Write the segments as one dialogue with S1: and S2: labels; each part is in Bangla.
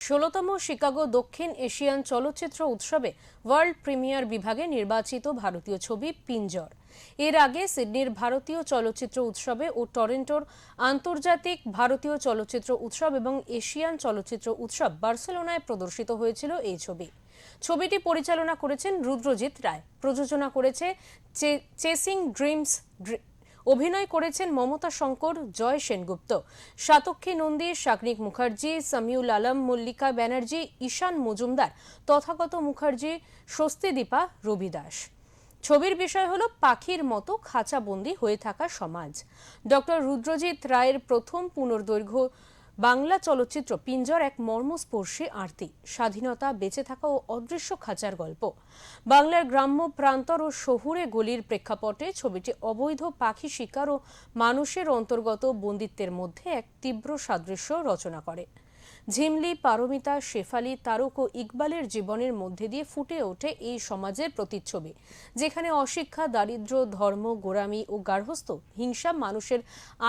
S1: ১৬তম শিকাগো দক্ষিণ এশিয়ান চলচ্চিত্র উৎসবে ওয়ার্ল্ড প্রিমিয়ার বিভাগে নির্বাচিত ভারতীয় ছবি পিঞ্জর। এর আগে সিডনির ভারতীয় চলচ্চিত্র উৎসবে ও টরন্টোর আন্তর্জাতিক ভারতীয় চলচ্চিত্র উৎসব এবং এশিয়ান চলচ্চিত্র উৎসব বার্সেলোনায় প্রদর্শিত হয়েছিল এই ছবি। ছবিটি পরিচালনা করেছেন রুদ্রজিৎ রায়, প্রযোজনা করেছে চেসিং ড্রিমস, অভিনয় করেছেন মমতা শঙ্কর, জয় সেনগুপ্ত, সাতক্ষী নন্দী, শাকনিক মুখার্জি, সামিউল আলম, মল্লিকা ব্যানার্জি, ঈশান মজুমদার, তথাগত মুখার্জি, স্বস্তিদীপা, রবি দাস। ছবির বিষয় হলো পাখির মতো খাঁচাবন্দি হয়ে থাকা সমাজ। ডক্টর রুদ্রজিৎ রায়ের প্রথম পূর্ণদৈর্ঘ্য বাংলা চলচ্চিত্র পিঞ্জর এক মর্মস্পর্শী আরতি, স্বাধীনতা, বেঁচে থাকা ও অদৃশ্য খাঁচার গল্প। বাংলার গ্রাম্য প্রান্তর ও শহুরে গলির প্রেক্ষাপটে ছবিটি অবৈধ পাখি শিকার ও মানুষের অন্তর্গত বন্দিত্বের মধ্যে এক তীব্র সাদৃশ্য রচনা করে। ঝিমলি, পারমিতা, শেফালি, তারক ও ইকবালের জীবনের মধ্যে দিয়ে ফুটে ওঠে এই সমাজের প্রতিচ্ছবি, যেখানে অশিক্ষা, দারিদ্র্য, ধর্ম, গোঁড়ামি ও গার্হস্থ্য হিংসা মানুষের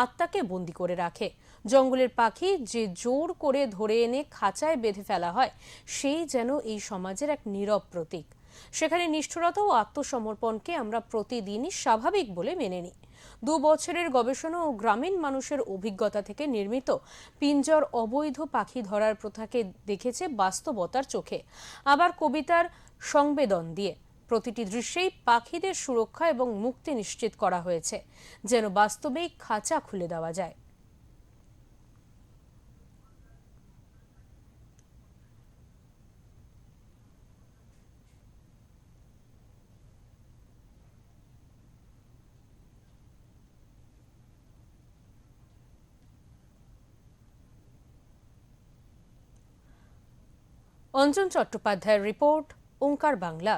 S1: আত্মাকে বন্দী করে রাখে। জঙ্গলের পাখি যে জোর করে ধরে এনে খাঁচায় বেঁধে ফেলা হয়, সেই যেন এই সমাজের এক নীরব প্রতীক। সেখানে নিষ্ঠুরতা ও আত্মসমর্পণকে আমরা প্রতিদিনই স্বাভাবিক বলে মেনে নিই। 2 বছরের গবেষণা ও গ্রামীণ মানুষের অভিজ্ঞতা থেকে নির্মিত পিঞ্জর অবৈধ পাখি ধরার প্রথাকে দেখেছে বাস্তবতার চোখে, আবার কবিতার সংবেদন দিয়ে। প্রতিটি দৃশ্যেই পাখিদের সুরক্ষা এবং মুক্তি নিশ্চিত করা হয়েছে, যেন বাস্তবেই খাঁচা খুলে দেওয়া যায়। অঞ্জন চট্টোপাধ্যায়ের রিপোর্ট, ওঙ্কার বাংলা।